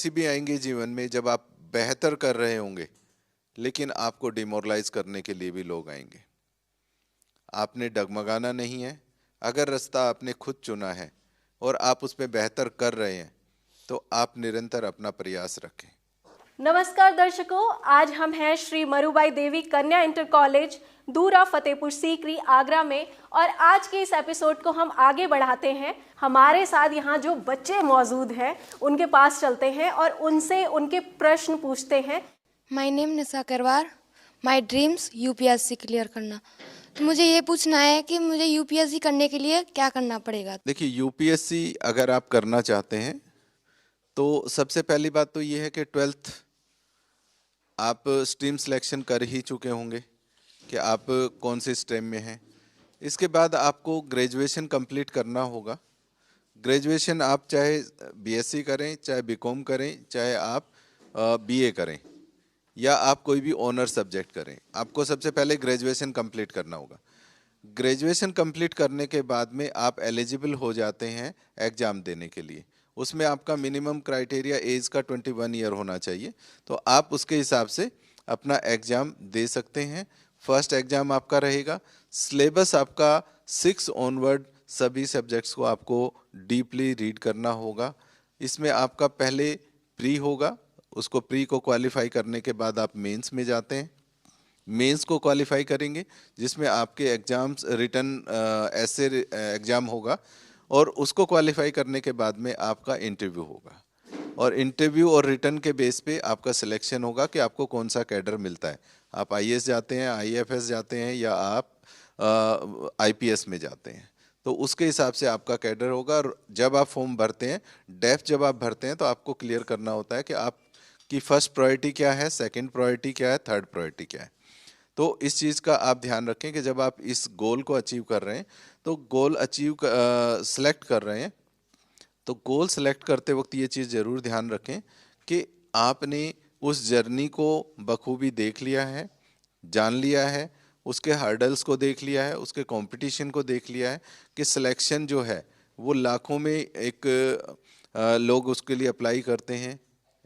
ऐसी भी आएंगी जीवन में जब आप बेहतर कर रहे होंगे, लेकिन आपको डिमोरलाइज करने के लिए भी लोग आएंगे। आपने डगमगाना नहीं है। अगर रास्ता आपने खुद चुना है और आप उसमें बेहतर कर रहे हैं, तो आप निरंतर अपना प्रयास रखें। नमस्कार दर्शकों, आज हम हैं श्री मरुबाई देवी कन्या इंटर कॉलेज दूरा फतेहपुर सीकरी आगरा में, और आज के इस एपिसोड को हम आगे बढ़ाते हैं। हमारे साथ यहाँ जो बच्चे मौजूद हैं उनके पास चलते हैं और उनसे उनके प्रश्न पूछते हैं। माय नेम निशा करवार, माय ड्रीम्स यूपीएससी क्लियर करना। तो मुझे ये पूछना है कि मुझे यूपीएससी करने के लिए क्या करना पड़ेगा। देखिए, यूपीएससी अगर आप करना चाहते हैं तो सबसे पहली बात तो ये है कि 12th आप स्ट्रीम सिलेक्शन कर ही चुके होंगे कि आप कौन सी स्ट्रीम में हैं। इसके बाद आपको ग्रेजुएशन कंप्लीट करना होगा। ग्रेजुएशन आप चाहे बीएससी करें, चाहे बीकॉम करें, चाहे आप बीए करें, या आप कोई भी ऑनर सब्जेक्ट करें, आपको सबसे पहले ग्रेजुएशन कंप्लीट करना होगा। ग्रेजुएशन कंप्लीट करने के बाद में आप एलिजिबल हो जाते हैं एग्ज़ाम देने के लिए। उसमें आपका मिनिमम क्राइटेरिया एज का 21 ईयर होना चाहिए, तो आप उसके हिसाब से अपना एग्ज़ाम दे सकते हैं। फर्स्ट एग्ज़ाम आपका रहेगा। सिलेबस आपका 6 ऑनवर्ड सभी सब्जेक्ट्स को आपको डीपली रीड करना होगा। इसमें आपका पहले प्री होगा, उसको प्री को क्वालिफाई करने के बाद आप मेंस में जाते हैं। मेंस को क्वालिफाई करेंगे जिसमें आपके एग्जाम्स रिटन ऐसे एग्ज़ाम होगा, और उसको क्वालिफाई करने के बाद में आपका इंटरव्यू होगा, और इंटरव्यू और रिटन के बेस पे आपका सिलेक्शन होगा कि आपको कौन सा कैडर मिलता है। आप आईएएस जाते हैं, आईएफएस जाते हैं, या आप आईपीएस में जाते हैं, तो उसके हिसाब से आपका कैडर होगा। और जब आप फॉर्म भरते हैं, डेफ जब आप भरते हैं, तो आपको क्लियर करना होता है कि आपकी फर्स्ट प्रायोरिटी क्या है, सेकंड प्रायोरिटी क्या है, थर्ड प्रायोरिटी क्या है। तो इस चीज़ का आप ध्यान रखें कि जब आप इस गोल को अचीव कर रहे हैं, तो गोल सेलेक्ट कर रहे हैं, तो गोल सेलेक्ट करते वक्त ये चीज़ ज़रूर ध्यान रखें कि आपने उस जर्नी को बखूबी देख लिया है, जान लिया है, उसके हर्डल्स को देख लिया है, उसके कंपटीशन को देख लिया है कि सिलेक्शन जो है वो लाखों में एक लोग उसके लिए अप्लाई करते हैं,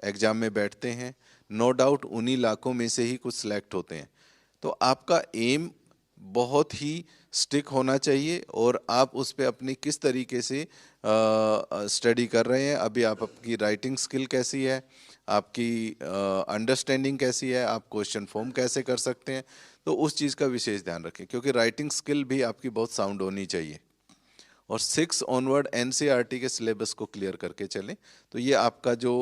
एग्ज़ाम में बैठते हैं। नो डाउट उन्हीं लाखों में से ही कुछ सिलेक्ट होते हैं। तो आपका एम बहुत ही स्टिक होना चाहिए, और आप उस पर अपनी किस तरीके से स्टडी कर रहे हैं, अभी आपकी राइटिंग स्किल कैसी है, आपकी अंडरस्टैंडिंग कैसी है, आप क्वेश्चन फॉर्म कैसे कर सकते हैं, तो उस चीज़ का विशेष ध्यान रखें, क्योंकि राइटिंग स्किल भी आपकी बहुत साउंड होनी चाहिए। और 6 ऑनवर्ड एनसीईआरटी के सिलेबस को क्लियर करके चलें। तो ये आपका जो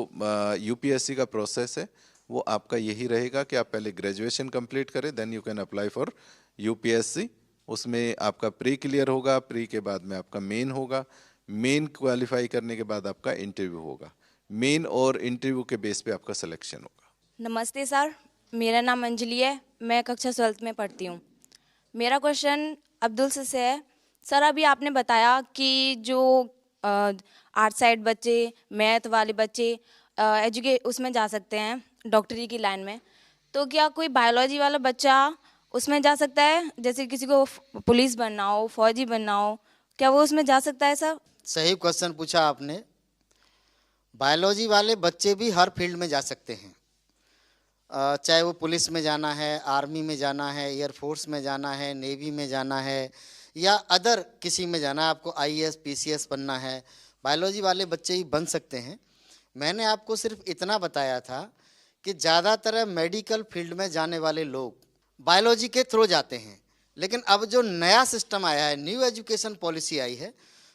यूपीएससी का प्रोसेस है वो आपका यही रहेगा कि आप पहले ग्रेजुएशन कंप्लीट करें, then you can apply for UPSC. उसमें आपका प्री क्लियर होगा, प्री के बाद में आपका मेन होगा, मेन क्वालिफाई करने के बाद आपका इंटरव्यू होगा, मेन और इंटरव्यू के बेस पे आपका सिलेक्शन होगा। नमस्ते सर, मेरा नाम अंजलि है, मैं कक्षा 12th में पढ़ती हूँ। मेरा क्वेश्चन अब्दुल से है। सर, अभी आपने बताया कि जो आर्ट साइड बच्चे, मैथ वाले बच्चे उसमें जा सकते हैं डॉक्टरी की लाइन में, तो क्या कोई बायोलॉजी वाला बच्चा उसमें जा सकता है? जैसे किसी को पुलिस बनना हो, फौजी बनना हो, क्या वो उसमें जा सकता है सर? सही क्वेश्चन पूछा आपने। बायोलॉजी वाले बच्चे भी हर फील्ड में जा सकते हैं, चाहे वो पुलिस में जाना है, आर्मी में जाना है, एयरफोर्स में जाना है, नेवी में जाना है, या अदर किसी में जाना है, आपको आईएएस पीसीएस बनना है, बायोलॉजी वाले बच्चे ही बन सकते हैं। मैंने आपको सिर्फ इतना बताया था कि ज़्यादातर मेडिकल फील्ड में जाने वाले लोग बायोलॉजी के थ्रू जाते हैं, लेकिन अब जो नया सिस्टम आया है, न्यू एजुकेशन पॉलिसी आई है,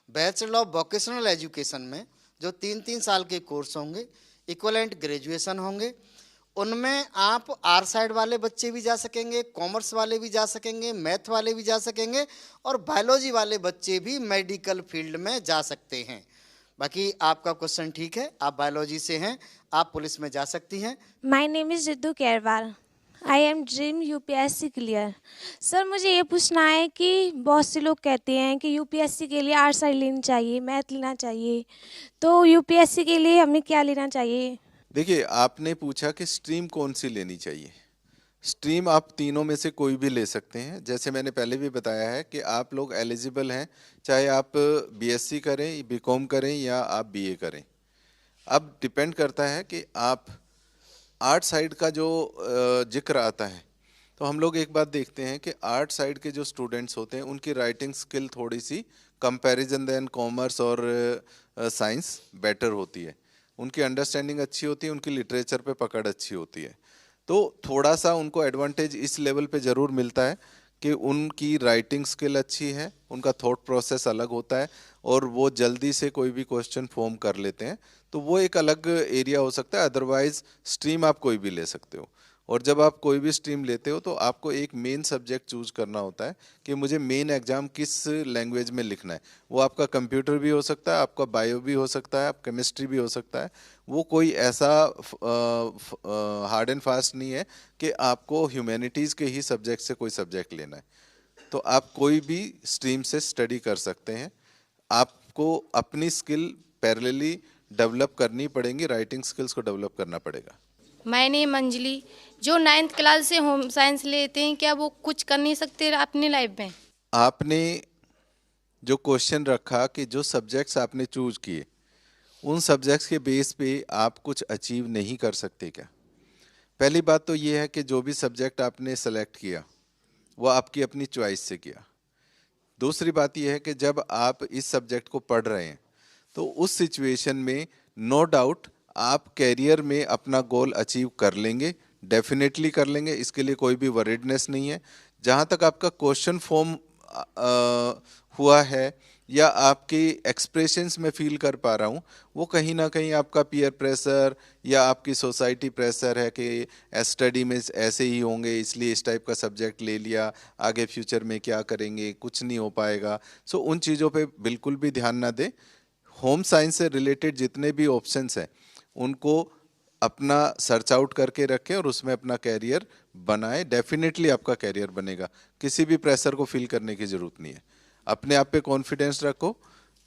बैचलर ऑफ वोकेशनल एजुकेशन में जो 3-3 साल के कोर्स होंगे, इक्वलेंट ग्रेजुएशन होंगे, उनमें आप आर्ट साइड वाले बच्चे भी जा सकेंगे, कॉमर्स वाले भी जा सकेंगे, मैथ वाले भी जा सकेंगे, और बायोलॉजी वाले बच्चे भी मेडिकल फील्ड में जा सकते हैं। बाकी आपका क्वेश्चन ठीक है, आप बायोलॉजी से हैं, आप पुलिस में जा सकती हैं। My name is Jiddu Kerwal, I am dream UPSC clear. Sir, मुझे ये पूछना है कि बहुत से लोग कहते हैं कि यूपीएससी के लिए आर्ट साइड लेनी चाहिए, मैथ लेना चाहिए, तो यूपीएससी के लिए हमें क्या लेना चाहिए? देखिए, आपने पूछा कि स्ट्रीम कौन सी लेनी चाहिए। स्ट्रीम आप तीनों में से कोई भी ले सकते हैं। जैसे मैंने पहले भी बताया है कि आप लोग एलिजिबल हैं, चाहे आप बीएससी करें, बीकॉम करें, या आप बीए करें। अब डिपेंड करता है कि आप आर्ट साइड का जो जिक्र आता है, तो हम लोग एक बात देखते हैं कि आर्ट साइड के जो स्टूडेंट्स होते हैं उनकी राइटिंग स्किल थोड़ी सी कंपैरिजन देन कॉमर्स और साइंस बेटर होती है, उनकी अंडरस्टैंडिंग अच्छी होती है, उनकी लिटरेचर पे पकड़ अच्छी होती है। तो थोड़ा सा उनको एडवांटेज इस लेवल पे ज़रूर मिलता है कि उनकी राइटिंग स्किल अच्छी है, उनका थॉट प्रोसेस अलग होता है और वो जल्दी से कोई भी क्वेश्चन फॉर्म कर लेते हैं, तो वो एक अलग एरिया हो सकता है। अदरवाइज स्ट्रीम आप कोई भी ले सकते हो, और जब आप कोई भी स्ट्रीम लेते हो तो आपको एक मेन सब्जेक्ट चूज करना होता है कि मुझे मेन एग्जाम किस लैंग्वेज में लिखना है। वो आपका कंप्यूटर भी हो सकता है, आपका बायो भी हो सकता है, आप केमिस्ट्री भी हो सकता है। वो कोई ऐसा हार्ड एंड फास्ट नहीं है कि आपको ह्यूमैनिटीज़ के ही सब्जेक्ट से कोई सब्जेक्ट लेना है। तो आप कोई भी स्ट्रीम से स्टडी कर सकते हैं। आपको अपनी स्किल पैरेलली डेवलप करनी पड़ेगी, राइटिंग स्किल्स को डेवलप करना पड़ेगा। My name Anjali. जो 9th क्लास से होम साइंस लेते हैं, क्या वो कुछ कर नहीं सकते अपनी लाइफ में? आपने जो क्वेश्चन रखा कि जो सब्जेक्ट्स आपने चूज किए उन सब्जेक्ट्स के बेस पे आप कुछ अचीव नहीं कर सकते क्या? पहली बात तो ये है कि जो भी सब्जेक्ट आपने सेलेक्ट किया वो आपकी अपनी चॉइस से किया। दूसरी बात यह है कि जब आप इस सब्जेक्ट को पढ़ रहे हैं तो उस सिचुएशन में नो डाउट आप कैरियर में अपना गोल अचीव कर लेंगे, डेफिनेटली कर लेंगे, इसके लिए कोई भी वरीडनेस नहीं है। जहाँ तक आपका क्वेश्चन फॉर्म हुआ है या आपके एक्सप्रेशंस में फील कर पा रहा हूँ, वो कहीं ना कहीं आपका पीयर प्रेशर या आपकी सोसाइटी प्रेशर है कि स्टडी में ऐसे ही होंगे इसलिए इस टाइप का सब्जेक्ट ले लिया, आगे फ्यूचर में क्या करेंगे, कुछ नहीं हो पाएगा। सो उन चीज़ों पे बिल्कुल भी ध्यान ना दें। होम साइंस से रिलेटेड जितने भी ऑप्शंस हैं उनको अपना सर्च आउट करके रखें और उसमें अपना कैरियर बनाएं। डेफिनेटली आपका कैरियर बनेगा, किसी भी प्रेशर को फील करने की ज़रूरत नहीं है। अपने आप पे कॉन्फिडेंस रखो,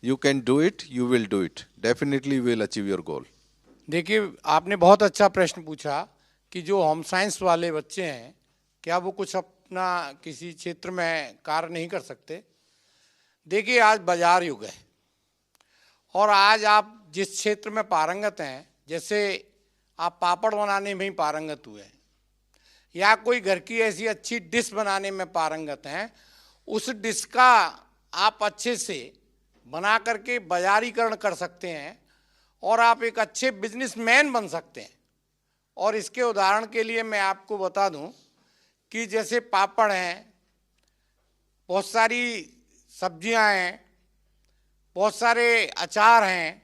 you can do it, you will do it, definitely you will achieve your goal. देखिए, आपने बहुत अच्छा प्रश्न पूछा कि जो होम साइंस वाले बच्चे हैं क्या वो कुछ अपना किसी क्षेत्र में कार्य नहीं कर सकते? देखिए, आज बाजार युग है और आज आप जिस क्षेत्र में पारंगत हैं, जैसे आप पापड़ बनाने में ही पारंगत हुए या कोई घर की ऐसी अच्छी डिश बनाने में पारंगत हैं, उस डिश का आप अच्छे से बना करके बाजारीकरण कर सकते हैं और आप एक अच्छे बिजनेसमैन बन सकते हैं। और इसके उदाहरण के लिए मैं आपको बता दूं कि जैसे पापड़ हैं, बहुत सारी सब्जियां हैं, बहुत सारे अचार हैं,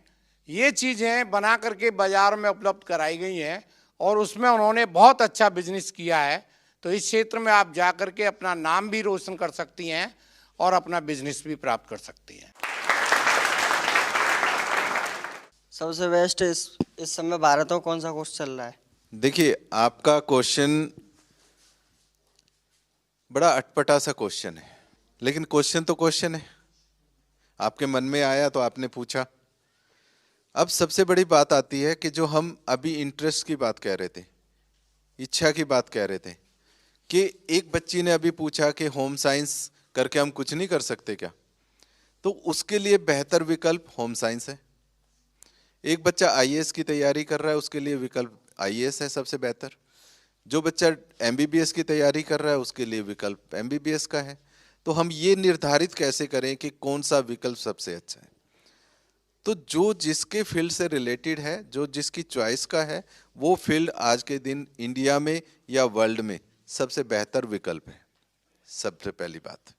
ये चीज़ें बना करके बाज़ार में उपलब्ध कराई गई हैं और उसमें उन्होंने बहुत अच्छा बिजनेस किया है। तो इस क्षेत्र में आप जा करके अपना नाम भी रोशन कर सकती हैं और अपना बिजनेस भी प्राप्त कर सकती हैं। सबसे बेस्ट इस समय भारत में कौन सा कोर्स चल रहा है? देखिए, आपका क्वेश्चन बड़ा अटपटा सा क्वेश्चन है, लेकिन क्वेश्चन तो क्वेश्चन है, आपके मन में आया तो आपने पूछा। अब सबसे बड़ी बात आती है कि जो हम अभी इंटरेस्ट की बात कह रहे थे, इच्छा की बात कह रहे थे, कि एक बच्ची ने अभी पूछा कि होम साइंस करके हम कुछ नहीं कर सकते क्या? तो उसके लिए बेहतर विकल्प होम साइंस है। एक बच्चा आईएएस की तैयारी कर रहा है, उसके लिए विकल्प आईएएस है सबसे बेहतर। जो बच्चा एमबीबीएस की तैयारी कर रहा है उसके लिए विकल्प एमबीबीएस का है। तो हम ये निर्धारित कैसे करें कि कौन सा विकल्प सबसे अच्छा है? तो जो जिसके फील्ड से रिलेटेड है, जो जिसकी चॉइस का है, वो फील्ड आज के दिन इंडिया में या वर्ल्ड में सबसे बेहतर विकल्प है, सबसे पहली बात।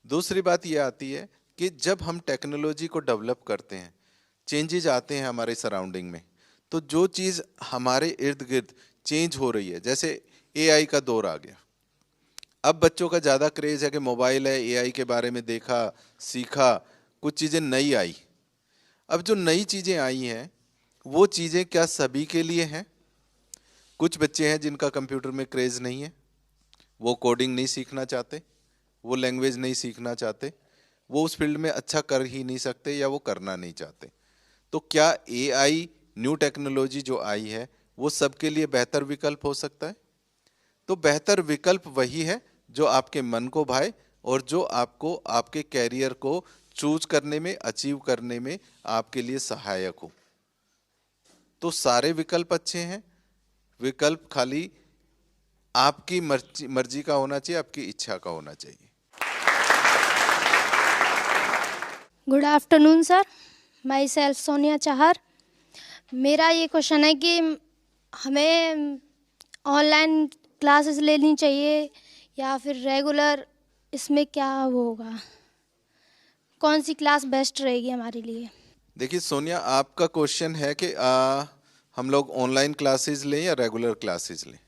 दूसरी बात ये आती है कि जब हम टेक्नोलॉजी को डेवलप करते हैं, चेंजेज आते हैं हमारे सराउंडिंग में, तो जो चीज़ हमारे इर्द गिर्द चेंज हो रही है, जैसे एआई का दौर आ गया, अब बच्चों का ज़्यादा क्रेज है कि मोबाइल है, एआई के बारे में देखा, सीखा, कुछ चीज़ें नई आई। अब जो नई चीज़ें आई हैं वो चीज़ें क्या सभी के लिए हैं? कुछ बच्चे हैं जिनका कंप्यूटर में क्रेज नहीं है, वो कोडिंग नहीं सीखना चाहते, वो लैंग्वेज नहीं सीखना चाहते, वो उस फील्ड में अच्छा कर ही नहीं सकते या वो करना नहीं चाहते। तो क्या एआई न्यू टेक्नोलॉजी जो आई है वो सबके लिए बेहतर विकल्प हो सकता है? तो बेहतर विकल्प वही है जो आपके मन को भाए और जो आपको आपके कैरियर को चूज करने में, अचीव करने में आपके लिए सहायक हो। तो सारे विकल्प अच्छे हैं, विकल्प खाली आपकी मर्जी का होना चाहिए, आपकी इच्छा का होना चाहिए। Good afternoon sir, my self Sonia Chahar. मेरा ये क्वेश्चन है कि हमें ऑनलाइन क्लासेस लेनी चाहिए या फिर रेगुलर, इसमें क्या होगा, कौन सी क्लास बेस्ट रहेगी हमारे लिए? देखिए सोनिया, आपका क्वेश्चन है कि हम लोग ऑनलाइन क्लासेस लें या रेगुलर क्लासेस लें।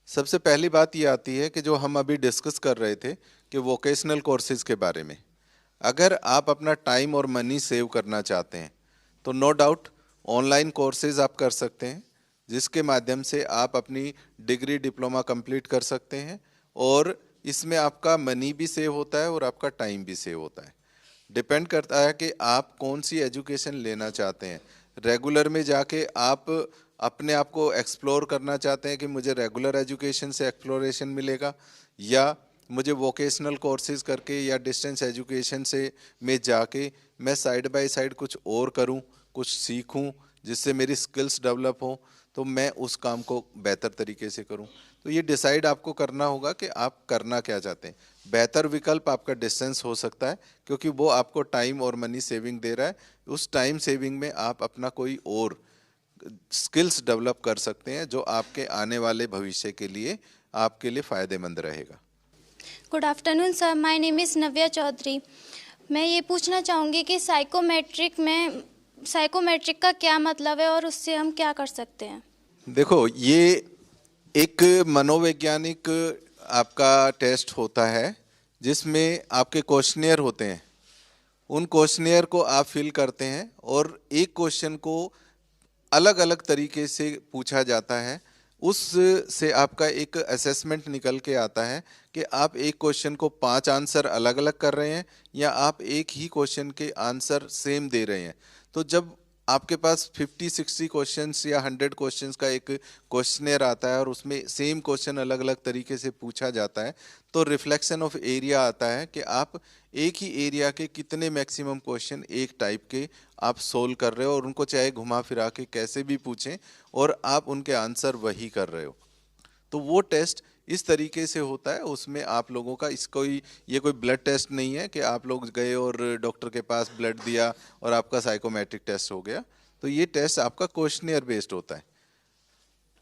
सबसे पहली बात ये आती है कि जो हम अभी डिस्कस कर रहे थे कि वोकेशनल कोर्सेज के बारे में, अगर आप अपना टाइम और मनी सेव करना चाहते हैं तो नो डाउट ऑनलाइन कोर्सेज आप कर सकते हैं, जिसके माध्यम से आप अपनी डिग्री डिप्लोमा कंप्लीट कर सकते हैं और इसमें आपका मनी भी सेव होता है और आपका टाइम भी सेव होता है। डिपेंड करता है कि आप कौन सी एजुकेशन लेना चाहते हैं। रेगुलर में जाके आप अपने आप को एक्सप्लोर करना चाहते हैं कि मुझे रेगुलर एजुकेशन से एक्सप्लोरेशन मिलेगा, या मुझे वोकेशनल कोर्सेज करके या डिस्टेंस एजुकेशन से में जाके मैं साइड बाय साइड कुछ और करूं, कुछ सीखूं जिससे मेरी स्किल्स डेवलप हो, तो मैं उस काम को बेहतर तरीके से करूं। तो ये डिसाइड आपको करना होगा कि आप करना क्या चाहते हैं। बेहतर विकल्प आपका डिस्टेंस हो सकता है क्योंकि वो आपको टाइम और मनी सेविंग दे रहा है। उस टाइम सेविंग में आप अपना कोई और स्किल्स डेवलप कर सकते हैं जो आपके आने वाले भविष्य के लिए आपके लिए फ़ायदेमंद रहेगा। Good afternoon sir, my name is Navya Chaudhary. मैं ये पूछना चाहूँगी कि साइकोमेट्रिक का क्या मतलब है और उससे हम क्या कर सकते हैं? देखो, ये एक मनोवैज्ञानिक आपका टेस्ट होता है जिसमें आपके क्वेश्चनियर होते हैं। उन क्वेश्चनियर को आप फिल करते हैं और एक क्वेश्चन को अलग अलग तरीके से पूछा जाता है। उससे आपका एक असेसमेंट निकल के आता है कि आप एक क्वेश्चन को 5 आंसर अलग अलग कर रहे हैं या आप एक ही क्वेश्चन के आंसर सेम दे रहे हैं। तो जब आपके पास 50-60 क्वेश्चंस या 100 क्वेश्चंस का एक क्वेश्चनर आता है और उसमें सेम क्वेश्चन अलग अलग तरीके से पूछा जाता है, तो रिफ्लेक्शन ऑफ एरिया आता है कि आप एक ही एरिया के कितने मैक्सिमम क्वेश्चन एक टाइप के आप सोल्व कर रहे हो और उनको चाहे घुमा फिरा के कैसे भी पूछें और आप उनके आंसर वही कर रहे हो। तो वो टेस्ट इस तरीके से होता है। उसमें आप लोगों का ये कोई ब्लड टेस्ट नहीं है कि आप लोग गए और डॉक्टर के पास ब्लड दिया और आपका साइकोमेट्रिक टेस्ट हो गया। तो ये टेस्ट आपका क्वेश्चनियर बेस्ड होता है,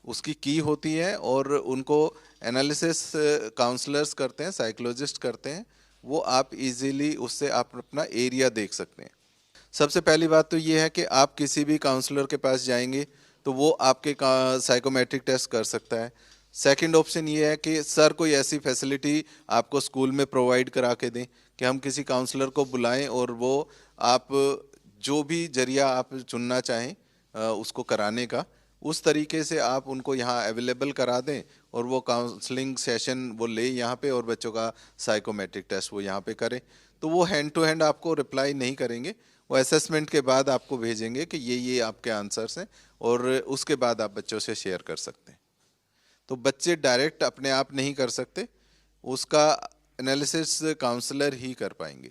उसकी की होती है और उनको एनालिसिस काउंसलर्स करते हैं, साइकोलॉजिस्ट करते हैं। वो आप इजीली उससे आप अपना एरिया देख सकते हैं। सबसे पहली बात तो ये है कि आप किसी भी काउंसलर के पास जाएंगे तो वो आपके साइकोमेट्रिक टेस्ट कर सकता है। सेकंड ऑप्शन ये है कि सर कोई ऐसी फैसिलिटी आपको स्कूल में प्रोवाइड करा के दें कि हम किसी काउंसलर को बुलाएं और वो आप जो भी जरिया आप चुनना चाहें उसको कराने का, उस तरीके से आप उनको यहाँ अवेलेबल करा दें और वो काउंसलिंग सेशन वो ले यहाँ पे और बच्चों का साइकोमेट्रिक टेस्ट वो यहाँ पे करें। तो वो हैंड टू हैंड आपको रिप्लाई नहीं करेंगे, वो असेसमेंट के बाद आपको भेजेंगे कि ये आपके आंसर्स हैं और उसके बाद आप बच्चों से शेयर कर सकते हैं। तो बच्चे डायरेक्ट अपने आप नहीं कर सकते, उसका एनालिसिस काउंसलर ही कर पाएंगे।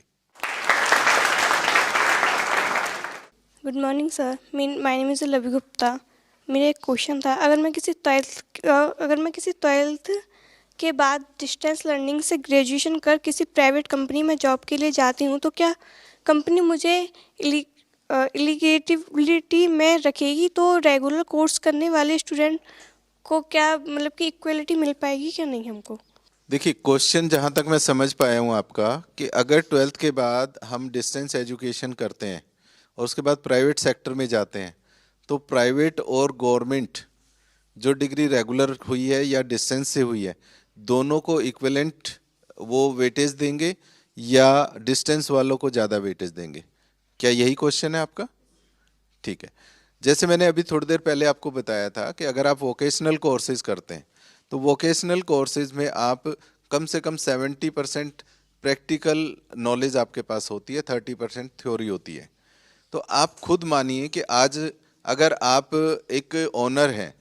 Good morning sir, my name is Lavi Gupta. मेरा एक क्वेश्चन था, अगर मैं किसी ट्वेल्थ के बाद डिस्टेंस लर्निंग से ग्रेजुएशन कर किसी प्राइवेट कंपनी में जॉब के लिए जाती हूँ तो क्या कंपनी मुझे एलिजिबिलिटी में रखेगी? तो रेगुलर कोर्स करने वाले स्टूडेंट को क्या मतलब कि इक्वलिटी मिल पाएगी क्या नहीं हमको? देखिए, क्वेश्चन जहाँ तक मैं समझ पाया हूँ आपका कि अगर 12th के बाद हम डिस्टेंस एजुकेशन करते हैं और उसके बाद प्राइवेट सेक्टर में जाते हैं तो प्राइवेट और गवर्नमेंट जो डिग्री रेगुलर हुई है या डिस्टेंस से हुई है, दोनों को इक्विवेलेंट वो वेटेज देंगे या डिस्टेंस वालों को ज़्यादा वेटेज देंगे? क्या यही क्वेश्चन है आपका? ठीक है। जैसे मैंने अभी थोड़ी देर पहले आपको बताया था कि अगर आप वोकेशनल कोर्सेज करते हैं तो वोकेशनल कोर्सेज में आप कम से कम 70% प्रैक्टिकल नॉलेज आपके पास होती है, 30% थ्योरी होती है। तो आप खुद मानिए कि आज अगर आप एक ओनर हैं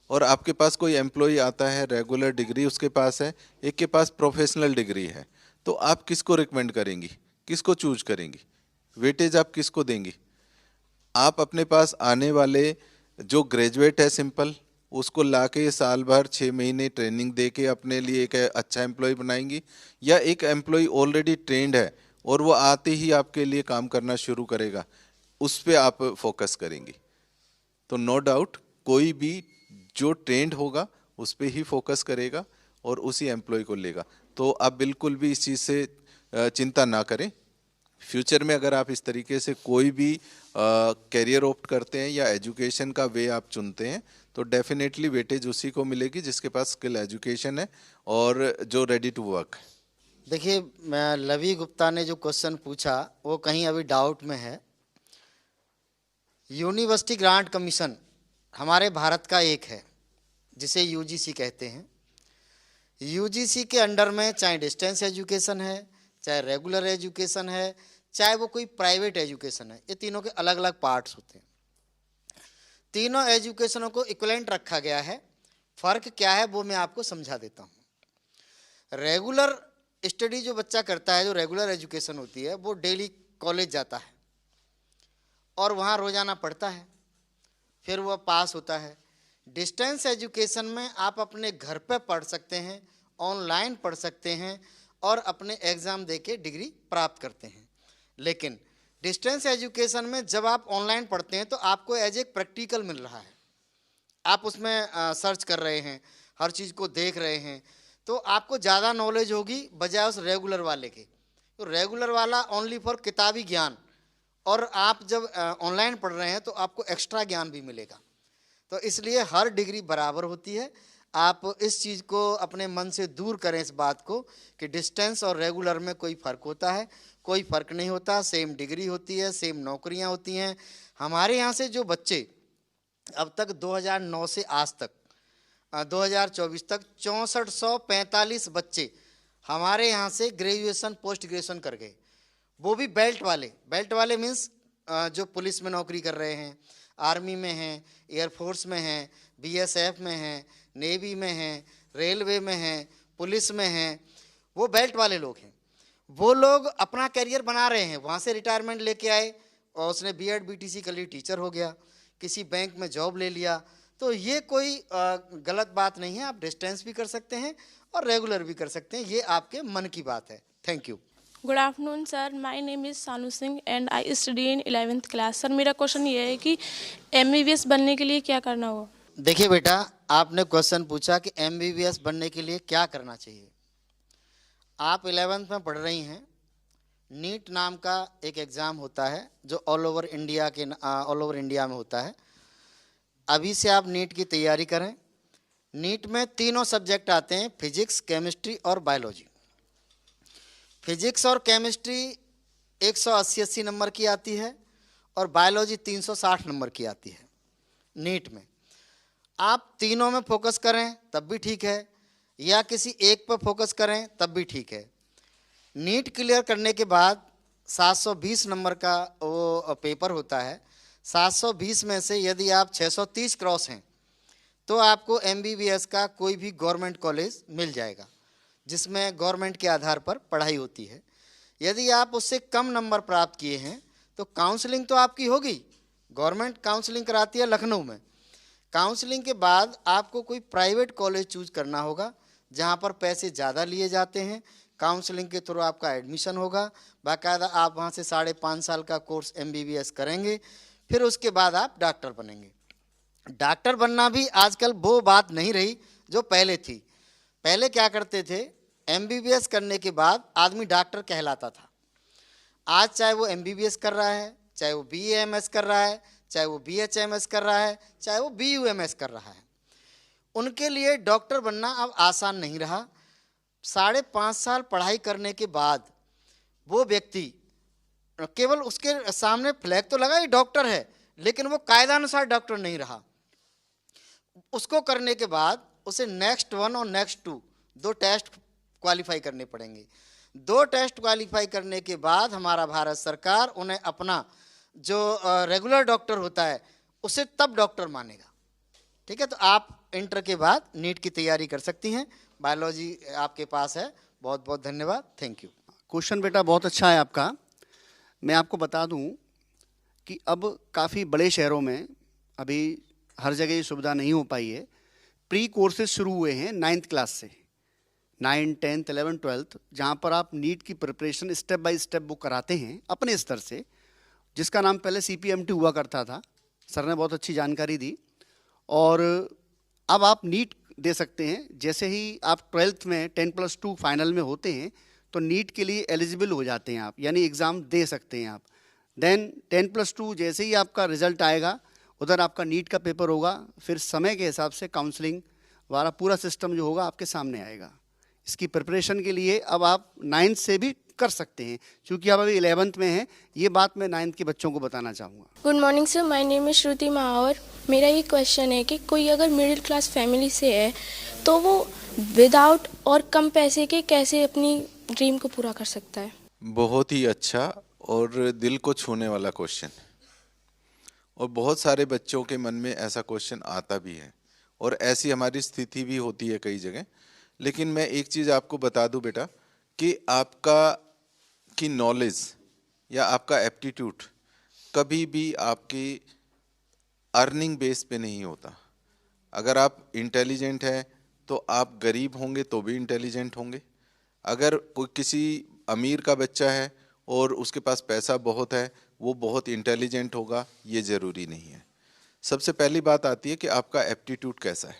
और आपके पास कोई एम्प्लॉय आता है, रेगुलर डिग्री उसके पास है, एक के पास प्रोफेशनल डिग्री है, तो आप किसको रिकमेंड करेंगी, किसको चूज करेंगी, वेटेज आप किसको देंगी? आप अपने पास आने वाले जो ग्रेजुएट है सिंपल, उसको लाके साल भर 6 महीने ट्रेनिंग दे के अपने लिए एक अच्छा एम्प्लॉय बनाएंगी, या एक एम्प्लॉय ऑलरेडी ट्रेंड है और वो आते ही आपके लिए काम करना शुरू करेगा, उस पर आप फोकस करेंगी। तो नो डाउट कोई भी जो ट्रेंड होगा उस पर ही फोकस करेगा और उसी एम्प्लॉय को लेगा। तो आप बिल्कुल भी इस चीज़ से चिंता ना करें। फ्यूचर में अगर आप इस तरीके से कोई भी कैरियर ऑप्ट करते हैं या एजुकेशन का वे आप चुनते हैं, तो डेफिनेटली वेटेज उसी को मिलेगी जिसके पास स्किल एजुकेशन है और जो रेडी टू वर्क है। देखिए, मैं लवी गुप्ता ने जो क्वेश्चन पूछा वो कहीं अभी डाउट में है। यूनिवर्सिटी ग्रांट कमीशन हमारे भारत का एक है जिसे यूजीसी कहते हैं। यूजीसी के अंडर में चाहे डिस्टेंस एजुकेशन है, चाहे रेगुलर एजुकेशन है, चाहे वो कोई प्राइवेट एजुकेशन है, ये तीनों के अलग अलग पार्ट्स होते हैं। तीनों एजुकेशनों को इक्विवेलेंट रखा गया है। फ़र्क क्या है वो मैं आपको समझा देता हूँ। रेगुलर स्टडी जो बच्चा करता है, जो रेगुलर एजुकेशन होती है, वो डेली कॉलेज जाता है और वहाँ रोज़ाना पढ़ता है, फिर वह पास होता है। डिस्टेंस एजुकेशन में आप अपने घर पे पढ़ सकते हैं, ऑनलाइन पढ़ सकते हैं और अपने एग्ज़ाम दे के डिग्री प्राप्त करते हैं। लेकिन डिस्टेंस एजुकेशन में जब आप ऑनलाइन पढ़ते हैं तो आपको एज एक प्रैक्टिकल मिल रहा है, आप उसमें सर्च कर रहे हैं, हर चीज़ को देख रहे हैं, तो आपको ज़्यादा नॉलेज होगी बजाय उस रेगुलर वाले के। तो रेगुलर वाला ओनली फॉर किताबी ज्ञान, और आप जब ऑनलाइन पढ़ रहे हैं तो आपको एक्स्ट्रा ज्ञान भी मिलेगा। तो इसलिए हर डिग्री बराबर होती है। आप इस चीज़ को अपने मन से दूर करें, इस बात को कि डिस्टेंस और रेगुलर में कोई फ़र्क होता है, कोई फ़र्क नहीं होता। सेम डिग्री होती है, सेम नौकरियां होती हैं। हमारे यहाँ से जो बच्चे अब तक 2009 से आज तक 2024 तक 6445 बच्चे हमारे यहाँ से ग्रेजुएशन पोस्ट ग्रेजुएशन कर गए, वो भी बेल्ट वाले मीन्स जो पुलिस में नौकरी कर रहे हैं, आर्मी में हैं, एयरफोर्स में हैं, बीएसएफ में हैं, नेवी में हैं, रेलवे में हैं, पुलिस में हैं, वो बेल्ट वाले लोग हैं। वो लोग अपना करियर बना रहे हैं। वहाँ से रिटायरमेंट लेके आए और उसने बीएड बीटीसी कर ली, टीचर हो गया, किसी बैंक में जॉब ले लिया। तो ये कोई गलत बात नहीं है। आप डिस्टेंस भी कर सकते हैं और रेगुलर भी कर सकते हैं, ये आपके मन की बात है। Thank you. Good afternoon sir, my name is Sanu Singh and I study in 11th class. Sir मेरा क्वेश्चन ये है कि MBBS बनने के लिए क्या करना होगा? देखिए बेटा, आपने क्वेश्चन पूछा कि MBBS बनने के लिए क्या करना चाहिए। आप 11th में पढ़ रही हैं। नीट नाम का एक एग्ज़ाम होता है जो ऑल ओवर इंडिया में होता है। अभी से आप नीट की तैयारी करें। नीट में तीनों सब्जेक्ट आते हैं, फिजिक्स, केमिस्ट्री और बायोलॉजी। फिजिक्स और केमिस्ट्री 180 नंबर की आती है और बायोलॉजी 360 नंबर की आती है नीट में। आप तीनों में फोकस करें तब भी ठीक है, या किसी एक पर फोकस करें तब भी ठीक है। नीट क्लियर करने के बाद 720 नंबर का वो पेपर होता है। 720 में से यदि आप 630 क्रॉस हैं तो आपको MBBS का कोई भी गवर्नमेंट कॉलेज मिल जाएगा जिसमें गवर्नमेंट के आधार पर पढ़ाई होती है। यदि आप उससे कम नंबर प्राप्त किए हैं तो काउंसलिंग तो आपकी होगी। गवर्नमेंट काउंसलिंग कराती है लखनऊ में। काउंसलिंग के बाद आपको कोई प्राइवेट कॉलेज चूज करना होगा जहां पर पैसे ज़्यादा लिए जाते हैं। काउंसलिंग के थ्रू आपका एडमिशन होगा, बाकायदा आप वहां से 5.5 साल का कोर्स MBBS करेंगे, फिर उसके बाद आप डॉक्टर बनेंगे। डॉक्टर बनना भी आजकल वो बात नहीं रही जो पहले थी। पहले क्या करते थे, MBBS करने के बाद आदमी डॉक्टर कहलाता था। आज चाहे वो MBBS कर रहा है, चाहे वो BAMS कर रहा है, चाहे वो BHMS कर रहा है, चाहे वो BUMS कर रहा है, उनके लिए डॉक्टर बनना अब आसान नहीं रहा। 5.5 साल पढ़ाई करने के बाद वो व्यक्ति, केवल उसके सामने फ्लैग तो लगा ही डॉक्टर है, लेकिन वो कायदानुसार डॉक्टर नहीं रहा। उसको करने के बाद उसे नेक्स्ट 1 और नेक्स्ट 2 2 टेस्ट क्वालिफाई करने पड़ेंगे। 2 टेस्ट क्वालिफाई करने के बाद हमारा भारत सरकार उन्हें अपना जो रेगुलर डॉक्टर होता है उसे तब डॉक्टर मानेगा। ठीक है, तो आप इंटर के बाद नीट की तैयारी कर सकती हैं। बायोलॉजी आपके पास है। बहुत बहुत धन्यवाद। Thank you. क्वेश्चन बेटा बहुत अच्छा है आपका। मैं आपको बता दूं कि अब काफ़ी बड़े शहरों में अभी हर जगह ये सुविधा नहीं हो पाई है। प्री कोर्सेज शुरू हुए हैं 9th क्लास से, 9, 10th, 11, 12th, जहाँ पर आप नीट की प्रिपरेशन स्टेप बाय स्टेप वो कराते हैं अपने स्तर से, जिसका नाम पहले CPMT हुआ करता था। सर ने बहुत अच्छी जानकारी दी। और अब आप नीट दे सकते हैं। जैसे ही आप 12th में 10+2 फाइनल में होते हैं तो नीट के लिए एलिजिबल हो जाते हैं आप, यानी एग्ज़ाम दे सकते हैं आप। देन 10+2 जैसे ही आपका रिजल्ट आएगा, उधर आपका नीट का पेपर होगा, फिर समय के हिसाब से काउंसलिंग वाला पूरा सिस्टम जो होगा आपके सामने आएगा। इसकी प्रिपरेशन के लिए अब आप 9th से भी कर सकते हैं, क्योंकि आप अभी 11th में हैं। ये बात मैं 9th के बच्चों को बताना चाहूँगा। Good morning sir, my name is Shruti Mahawar. मेरा ये क्वेश्चन है कि कोई अगर मिडिल क्लास फैमिली से है तो वो विदाउट और कम पैसे के कैसे अपनी ड्रीम को पूरा कर सकता है? बहुत ही अच्छा और दिल को छूने वाला क्वेश्चन, और बहुत सारे बच्चों के मन में ऐसा क्वेश्चन आता भी है, और ऐसी हमारी स्थिति भी होती है कई जगह। लेकिन मैं एक चीज़ आपको बता दूं बेटा, कि आपका की नॉलेज या आपका एप्टीट्यूड कभी भी आपकी अर्निंग बेस पे नहीं होता। अगर आप इंटेलिजेंट हैं तो आप गरीब होंगे तो भी इंटेलिजेंट होंगे। अगर कोई किसी अमीर का बच्चा है और उसके पास पैसा बहुत है, वो बहुत इंटेलिजेंट होगा, ये ज़रूरी नहीं है। सबसे पहली बात आती है कि आपका एप्टीट्यूड कैसा है,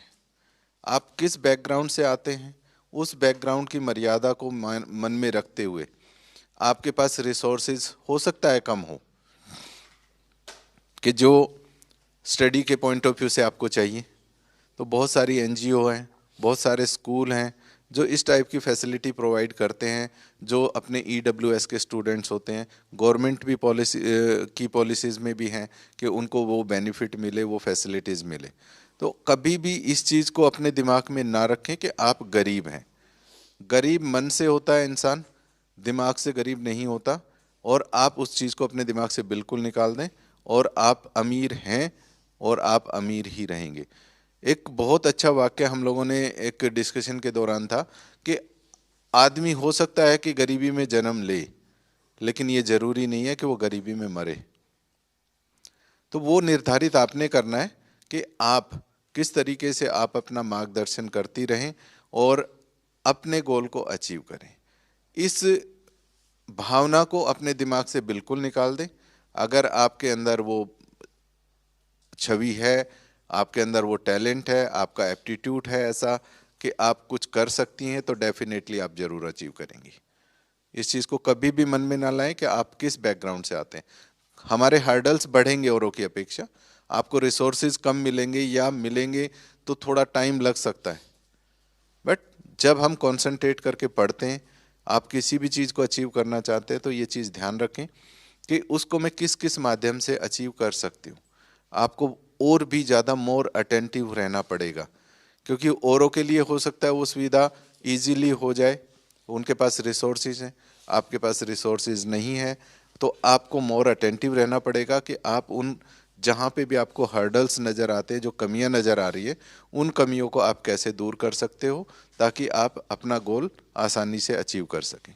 आप किस बैकग्राउंड से आते हैं। उस बैकग्राउंड की मर्यादा को मन में रखते हुए आपके पास रिसोर्सेज हो सकता है कम हो, कि जो स्टडी के पॉइंट ऑफ व्यू से आपको चाहिए। तो बहुत सारी NGO हैं, बहुत सारे स्कूल हैं जो इस टाइप की फैसिलिटी प्रोवाइड करते हैं, जो अपने EWS के स्टूडेंट्स होते हैं। गवर्नमेंट भी पॉलिसीज़ में भी हैं कि उनको वो बेनिफिट मिले, वो फैसिलिटीज़ मिले। तो कभी भी इस चीज़ को अपने दिमाग में ना रखें कि आप गरीब हैं। गरीब मन से होता है इंसान, दिमाग से गरीब नहीं होता। और आप उस चीज़ को अपने दिमाग से बिल्कुल निकाल दें, और आप अमीर हैं और आप अमीर ही रहेंगे। एक बहुत अच्छा वाक्य हम लोगों ने एक डिस्कशन के दौरान था कि आदमी हो सकता है कि गरीबी में जन्म ले, लेकिन ये ज़रूरी नहीं है कि वो गरीबी में मरे। तो वो निर्धारित आपने करना है कि आप किस तरीके से आप अपना मार्गदर्शन करती रहें और अपने गोल को अचीव करें। इस भावना को अपने दिमाग से बिल्कुल निकाल दें। अगर आपके अंदर वो छवि है, आपके अंदर वो टैलेंट है, आपका एप्टीट्यूड है ऐसा कि आप कुछ कर सकती हैं, तो डेफिनेटली आप जरूर अचीव करेंगी। इस चीज़ को कभी भी मन में ना लाएं कि आप किस बैकग्राउंड से आते हैं। हमारे हर्डल्स बढ़ेंगे औरों की अपेक्षा, आपको रिसोर्सेज कम मिलेंगे या मिलेंगे तो थोड़ा टाइम लग सकता है, बट जब हम कंसंट्रेट करके पढ़ते हैं, आप किसी भी चीज़ को अचीव करना चाहते हैं, तो ये चीज़ ध्यान रखें कि उसको मैं किस किस माध्यम से अचीव कर सकती हूँ। आपको और भी ज़्यादा मोर अटेंटिव रहना पड़ेगा, क्योंकि औरों के लिए हो सकता है वो सुविधा इजीली हो जाए, उनके पास रिसोर्सेज हैं, आपके पास रिसोर्सेज नहीं है। तो आपको मोर अटेंटिव रहना पड़ेगा कि आप उन जहाँ पे भी आपको हर्डल्स नज़र आते हैं, जो कमियाँ नज़र आ रही है, उन कमियों को आप कैसे दूर कर सकते हो ताकि आप अपना गोल आसानी से अचीव कर सकें।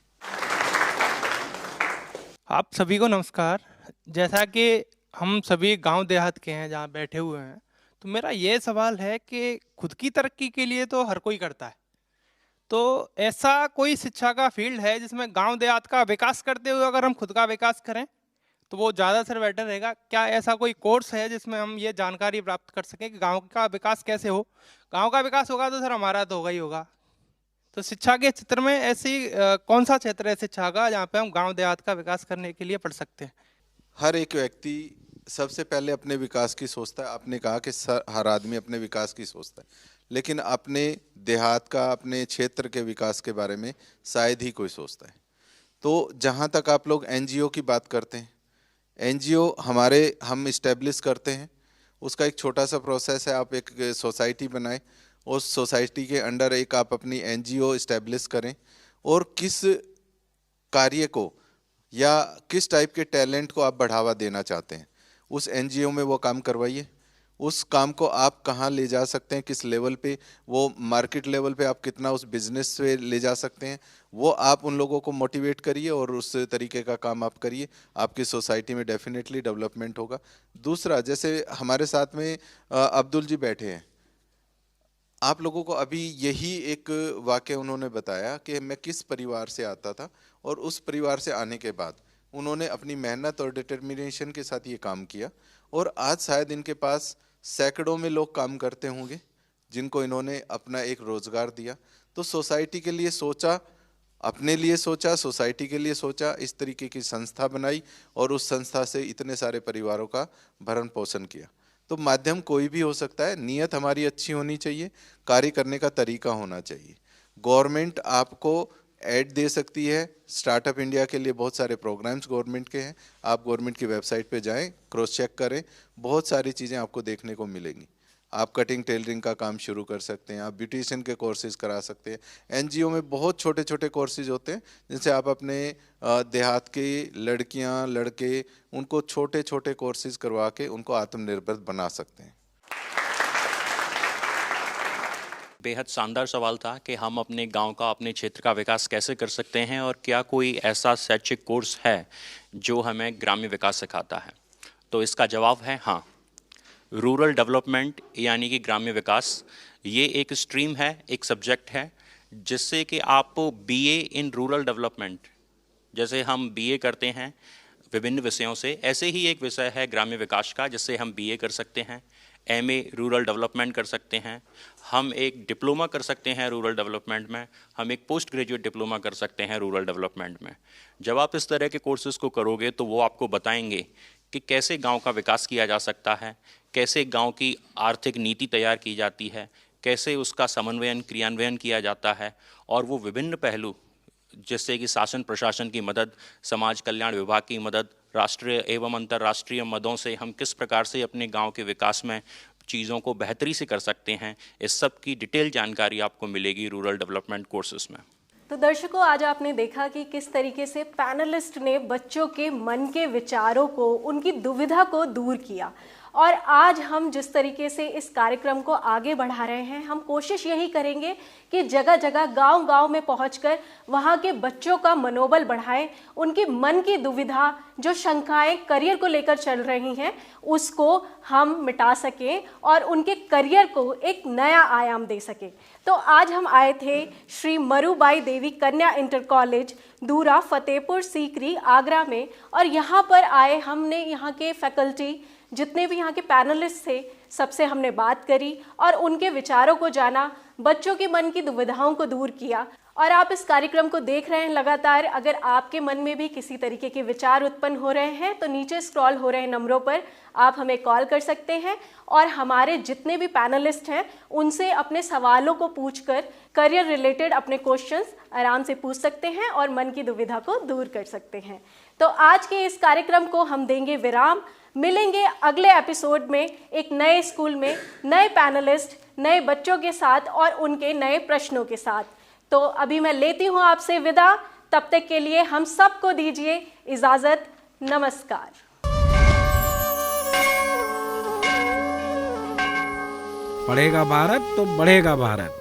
आप सभी को नमस्कार। जैसा कि हम सभी गांव देहात के हैं जहां बैठे हुए हैं, तो मेरा ये सवाल है कि खुद की तरक्की के लिए तो हर कोई करता है, तो ऐसा कोई शिक्षा का फील्ड है जिसमें गांव देहात का विकास करते हुए अगर हम खुद का विकास करें तो वो ज़्यादा से बेटर रहेगा? क्या ऐसा कोई कोर्स है जिसमें हम ये जानकारी प्राप्त कर सकें कि गाँव का विकास कैसे हो? गाँव का विकास होगा तो सर हमारा तो होगा ही होगा। तो शिक्षा के क्षेत्र में ऐसी कौन सा क्षेत्र है शिक्षा का जहाँ पे हम गांव देहात का विकास करने के लिए पढ़ सकते हैं? हर एक व्यक्ति सबसे पहले अपने विकास की सोचता है। आपने कहा कि हर आदमी अपने विकास की सोचता है, लेकिन अपने देहात का, अपने क्षेत्र के विकास के बारे में शायद ही कोई सोचता है। तो जहाँ तक आप लोग NGO की बात करते हैं, NGO हम इस्टेब्लिश करते हैं, उसका एक छोटा सा प्रोसेस है। आप एक सोसाइटी बनाएं, उस सोसाइटी के अंडर एक आप अपनी NGO इस्टेब्लिश करें, और किस कार्य को या किस टाइप के टैलेंट को आप बढ़ावा देना चाहते हैं, उस NGO में वो काम करवाइए। उस काम को आप कहाँ ले जा सकते हैं, किस लेवल पे, वो मार्केट लेवल पे आप कितना उस बिजनेस पे ले जा सकते हैं, वो आप उन लोगों को मोटिवेट करिए और उस तरीके का काम आप करिए, आपकी सोसाइटी में डेफिनेटली डेवलपमेंट होगा। दूसरा, जैसे हमारे साथ में अब्दुल जी बैठे हैं, आप लोगों को अभी यही एक वाक्य उन्होंने बताया कि मैं किस परिवार से आता था और उस परिवार से आने के बाद उन्होंने अपनी मेहनत और डिटर्मिनेशन के साथ ये काम किया और आज शायद इनके पास सैकड़ों में लोग काम करते होंगे जिनको इन्होंने अपना एक रोजगार दिया। तो सोसाइटी के लिए सोचा, अपने लिए सोचा, सोसाइटी के लिए सोचा, इस तरीके की संस्था बनाई और उस संस्था से इतने सारे परिवारों का भरण पोषण किया। तो माध्यम कोई भी हो सकता है, नियत हमारी अच्छी होनी चाहिए, कार्य करने का तरीका होना चाहिए। गवर्नमेंट आपको ऐड दे सकती है, स्टार्टअप इंडिया के लिए बहुत सारे प्रोग्राम्स गवर्नमेंट के हैं, आप गवर्नमेंट की वेबसाइट पे जाएं, क्रॉस चेक करें, बहुत सारी चीज़ें आपको देखने को मिलेंगी। आप कटिंग टेलरिंग का काम शुरू कर सकते हैं, आप ब्यूटिशियन के कोर्सेज करा सकते हैं। एनजीओ में बहुत छोटे छोटे कोर्सेज होते हैं जिनसे आप अपने देहात की लड़कियां, लड़के, उनको छोटे छोटे कोर्सेज करवा के उनको आत्मनिर्भर बना सकते हैं। बेहद शानदार सवाल था कि हम अपने गांव का, अपने क्षेत्र का विकास कैसे कर सकते हैं और क्या कोई ऐसा शैक्षिक कोर्स है जो हमें ग्राम्य विकास सिखाता है। तो इसका जवाब है हाँ, रूरल डेवलपमेंट यानी कि ग्राम्य विकास, ये एक स्ट्रीम है, एक सब्जेक्ट है जिससे कि आप बीए इन रूरल डेवलपमेंट, जैसे हम बीए करते हैं विभिन्न विषयों से, ऐसे ही एक विषय है ग्राम्य विकास का जिससे हम बीए कर सकते हैं, एमए रूरल डेवलपमेंट कर सकते हैं, हम एक डिप्लोमा कर सकते हैं रूरल डेवलपमेंट में, हम एक पोस्ट ग्रेजुएट डिप्लोमा कर सकते हैं रूरल डेवलपमेंट में। जब आप इस तरह के कोर्सेज़ को करोगे तो वो आपको बताएंगे कि कैसे गांव का विकास किया जा सकता है, कैसे गांव की आर्थिक नीति तैयार की जाती है, कैसे उसका समन्वयन क्रियान्वयन किया जाता है, और वो विभिन्न पहलू जैसे कि शासन प्रशासन की मदद, समाज कल्याण विभाग की मदद, राष्ट्रीय एवं अंतर्राष्ट्रीय मदों से हम किस प्रकार से अपने गांव के विकास में चीज़ों को बेहतरी से कर सकते हैं, इस सब की डिटेल जानकारी आपको मिलेगी रूरल डेवलपमेंट कोर्सेज में। तो दर्शकों, आज आपने देखा कि किस तरीके से पैनलिस्ट ने बच्चों के मन के विचारों को, उनकी दुविधा को दूर किया। और आज हम जिस तरीके से इस कार्यक्रम को आगे बढ़ा रहे हैं, हम कोशिश यही करेंगे कि जगह जगह, गांव-गांव में पहुंचकर वहां के बच्चों का मनोबल बढ़ाएं, उनकी मन की दुविधा, जो शंकाएं करियर को लेकर चल रही हैं, उसको हम मिटा सकें और उनके करियर को एक नया आयाम दे सकें। तो आज हम आए थे श्री मरुबाई देवी कन्या इंटर कॉलेज दूरा फतेहपुर सीकरी आगरा में, और यहाँ पर आए हमने यहाँ के फैकल्टी, जितने भी यहाँ के पैनलिस्ट थे, सबसे हमने बात करी और उनके विचारों को जाना, बच्चों के मन की दुविधाओं को दूर किया। और आप इस कार्यक्रम को देख रहे हैं लगातार। अगर आपके मन में भी किसी तरीके के विचार उत्पन्न हो रहे हैं तो नीचे स्क्रॉल हो रहे नंबरों पर आप हमें कॉल कर सकते हैं और हमारे जितने भी पैनलिस्ट हैं उनसे अपने सवालों को पूछकर करियर रिलेटेड अपने क्वेश्चंस आराम से पूछ सकते हैं और मन की दुविधा को दूर कर सकते हैं। तो आज के इस कार्यक्रम को हम देंगे विराम। मिलेंगे अगले एपिसोड में एक नए स्कूल में, नए पैनलिस्ट, नए बच्चों के साथ और उनके नए प्रश्नों के साथ। तो अभी मैं लेती हूँ आपसे विदा। तब तक के लिए हम सबको दीजिए इजाजत। नमस्कार। पढ़ेगा भारत तो बढ़ेगा भारत।